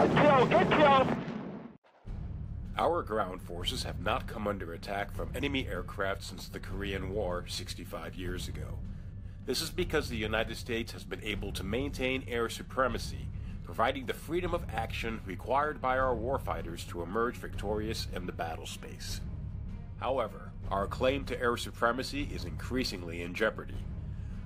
Get killed! Our ground forces have not come under attack from enemy aircraft since the Korean War 65 years ago. This is because the United States has been able to maintain air supremacy, providing the freedom of action required by our warfighters to emerge victorious in the battle space. However, our claim to air supremacy is increasingly in jeopardy.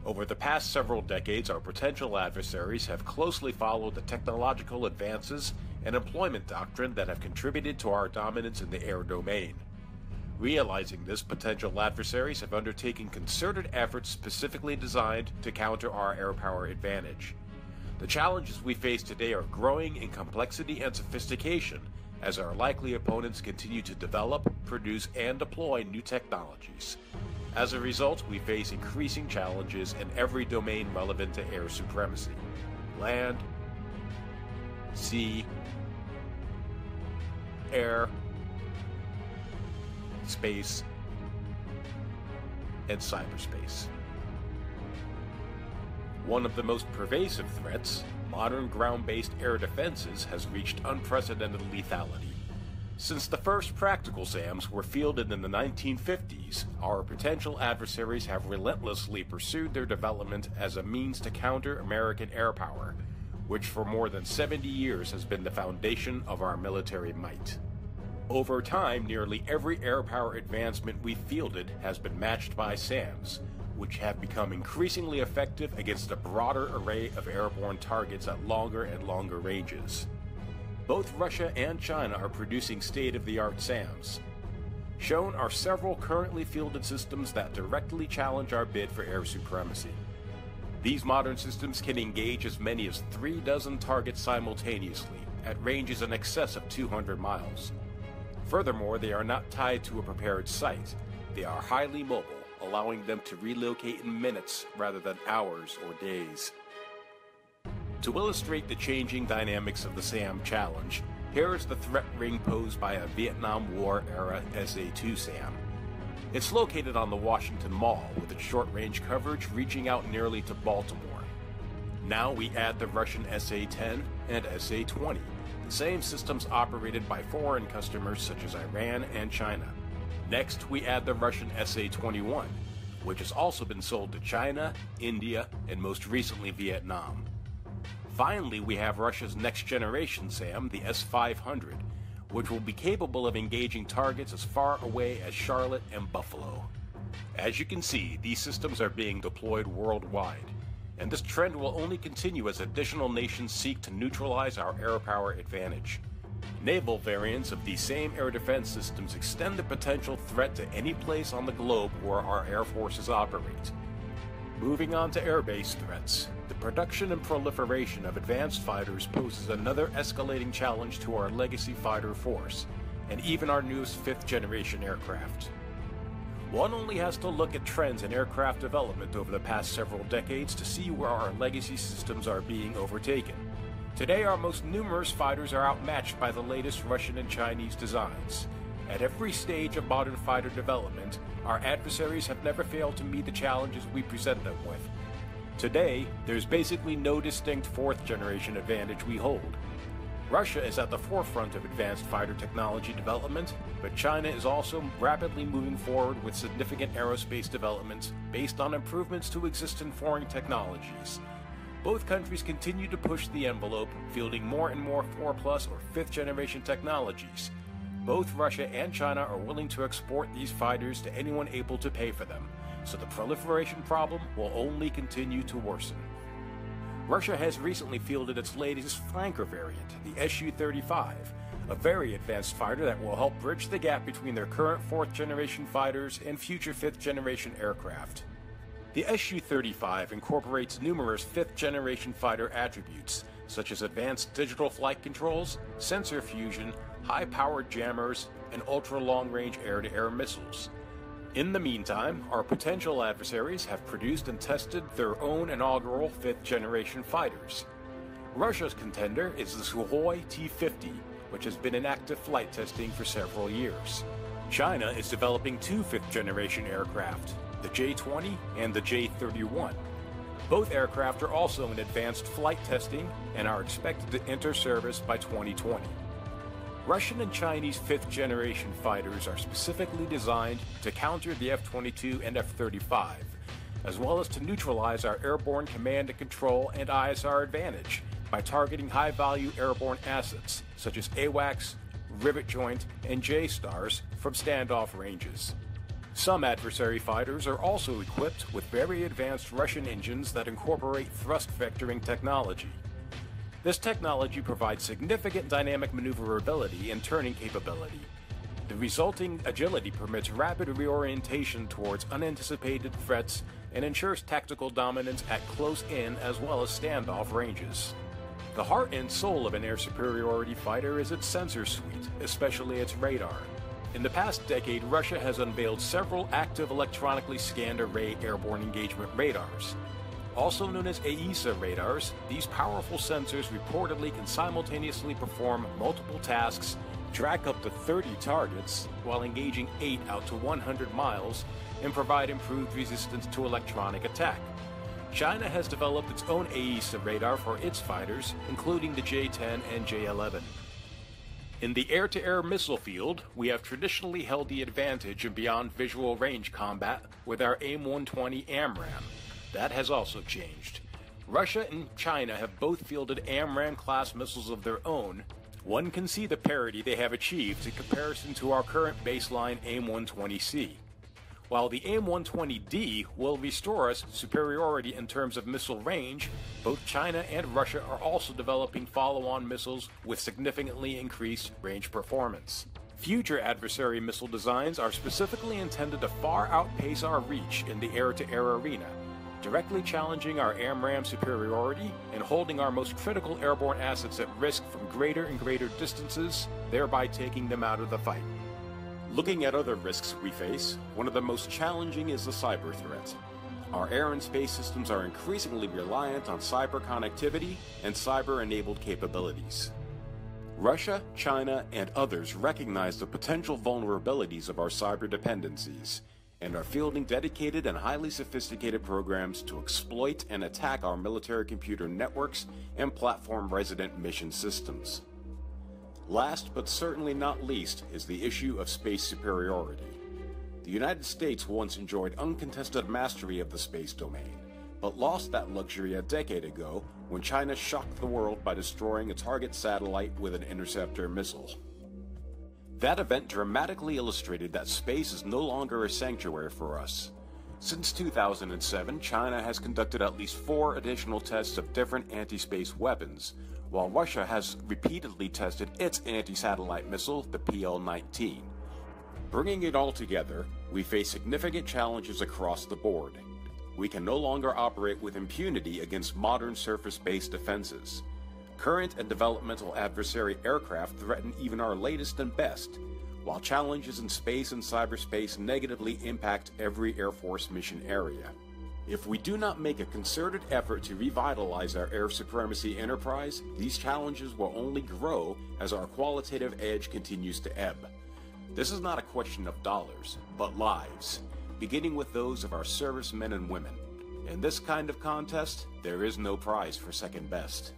Over the past several decades, our potential adversaries have closely followed the technological advances and employment doctrine that have contributed to our dominance in the air domain. Realizing this, potential adversaries have undertaken concerted efforts specifically designed to counter our air power advantage. The challenges we face today are growing in complexity and sophistication as our likely opponents continue to develop, produce, and deploy new technologies. As a result, we face increasing challenges in every domain relevant to air supremacy: land, sea, air, space, and cyberspace. One of the most pervasive threats, modern ground-based air defenses, has reached unprecedented lethality. Since the first practical SAMs were fielded in the 1950s, our potential adversaries have relentlessly pursued their development as a means to counter American air power, which for more than 70 years has been the foundation of our military might. Over time, nearly every air power advancement we've fielded has been matched by SAMs, which have become increasingly effective against a broader array of airborne targets at longer and longer ranges. Both Russia and China are producing state-of-the-art SAMs. Shown are several currently fielded systems that directly challenge our bid for air supremacy. These modern systems can engage as many as 3 dozen targets simultaneously, at ranges in excess of 200 miles. Furthermore, they are not tied to a prepared site. They are highly mobile, allowing them to relocate in minutes rather than hours or days. To illustrate the changing dynamics of the SAM challenge, here is the threat ring posed by a Vietnam War-era SA-2 SAM. It's located on the Washington Mall, with its short-range coverage reaching out nearly to Baltimore. Now we add the Russian SA-10 and SA-20, the same systems operated by foreign customers such as Iran and China. Next, we add the Russian SA-21, which has also been sold to China, India, and most recently Vietnam. Finally, we have Russia's next-generation SAM, the S-500, which will be capable of engaging targets as far away as Charlotte and Buffalo. As you can see, these systems are being deployed worldwide, and this trend will only continue as additional nations seek to neutralize our air power advantage. Naval variants of these same air defense systems extend the potential threat to any place on the globe where our air forces operate. Moving on to air-based threats, the production and proliferation of advanced fighters poses another escalating challenge to our legacy fighter force, and even our newest fifth-generation aircraft. One only has to look at trends in aircraft development over the past several decades to see where our legacy systems are being overtaken. Today, our most numerous fighters are outmatched by the latest Russian and Chinese designs. At every stage of modern fighter development, our adversaries have never failed to meet the challenges we present them with. Today, there's basically no distinct fourth-generation advantage we hold. Russia is at the forefront of advanced fighter technology development, but China is also rapidly moving forward with significant aerospace developments based on improvements to existing foreign technologies. Both countries continue to push the envelope, fielding more and more 4+ or 5th-generation technologies. Both Russia and China are willing to export these fighters to anyone able to pay for them, so the proliferation problem will only continue to worsen. Russia has recently fielded its latest flanker variant, the Su-35, a very advanced fighter that will help bridge the gap between their current 4th-generation fighters and future 5th-generation aircraft. The Su-35 incorporates numerous 5th-generation fighter attributes, such as advanced digital flight controls, sensor fusion, high-powered jammers, and ultra-long-range air-to-air missiles. In the meantime, our potential adversaries have produced and tested their own inaugural 5th-generation fighters. Russia's contender is the Sukhoi T-50, which has been in active flight testing for several years. China is developing 2 5th-generation aircraft, the J-20 and the J-31. Both aircraft are also in advanced flight testing and are expected to enter service by 2020. Russian and Chinese fifth-generation fighters are specifically designed to counter the F-22 and F-35, as well as to neutralize our airborne command and control and ISR advantage by targeting high-value airborne assets such as AWACS, rivet joint, and J-stars from standoff ranges. Some adversary fighters are also equipped with very advanced Russian engines that incorporate thrust vectoring technology. This technology provides significant dynamic maneuverability and turning capability. The resulting agility permits rapid reorientation towards unanticipated threats and ensures tactical dominance at close-in as well as standoff ranges. The heart and soul of an air superiority fighter is its sensor suite, especially its radar. In the past decade, Russia has unveiled several active electronically scanned array airborne engagement radars. Also known as AESA radars, these powerful sensors reportedly can simultaneously perform multiple tasks, track up to 30 targets, while engaging 8 out to 100 miles, and provide improved resistance to electronic attack. China has developed its own AESA radar for its fighters, including the J-10 and J-11. In the air-to-air missile field, we have traditionally held the advantage in beyond visual range combat with our AIM-120 AMRAAM. That has also changed. Russia and China have both fielded AMRAAM-class missiles of their own. One can see the parity they have achieved in comparison to our current baseline AIM-120C. While the AIM-120D will restore us superiority in terms of missile range, both China and Russia are also developing follow-on missiles with significantly increased range performance. Future adversary missile designs are specifically intended to far outpace our reach in the air-to-air arena, directly challenging our AMRAAM superiority and holding our most critical airborne assets at risk from greater and greater distances, thereby taking them out of the fight. Looking at other risks we face, one of the most challenging is the cyber threat. Our air and space systems are increasingly reliant on cyber connectivity and cyber-enabled capabilities. Russia, China, and others recognize the potential vulnerabilities of our cyber dependencies and are fielding dedicated and highly sophisticated programs to exploit and attack our military computer networks and platform-resident mission systems. Last but certainly not least is the issue of space superiority. The United States once enjoyed uncontested mastery of the space domain, but lost that luxury a decade ago when China shocked the world by destroying a target satellite with an interceptor missile. That event dramatically illustrated that space is no longer a sanctuary for us. Since 2007, China has conducted at least 4 additional tests of different anti-space weapons, while Russia has repeatedly tested its anti-satellite missile, the PL-19. Bringing it all together, we face significant challenges across the board. We can no longer operate with impunity against modern surface-based defenses. Current and developmental adversary aircraft threaten even our latest and best, while challenges in space and cyberspace negatively impact every Air Force mission area. If we do not make a concerted effort to revitalize our air supremacy enterprise, these challenges will only grow as our qualitative edge continues to ebb. This is not a question of dollars, but lives, beginning with those of our servicemen and women. In this kind of contest, there is no prize for second best.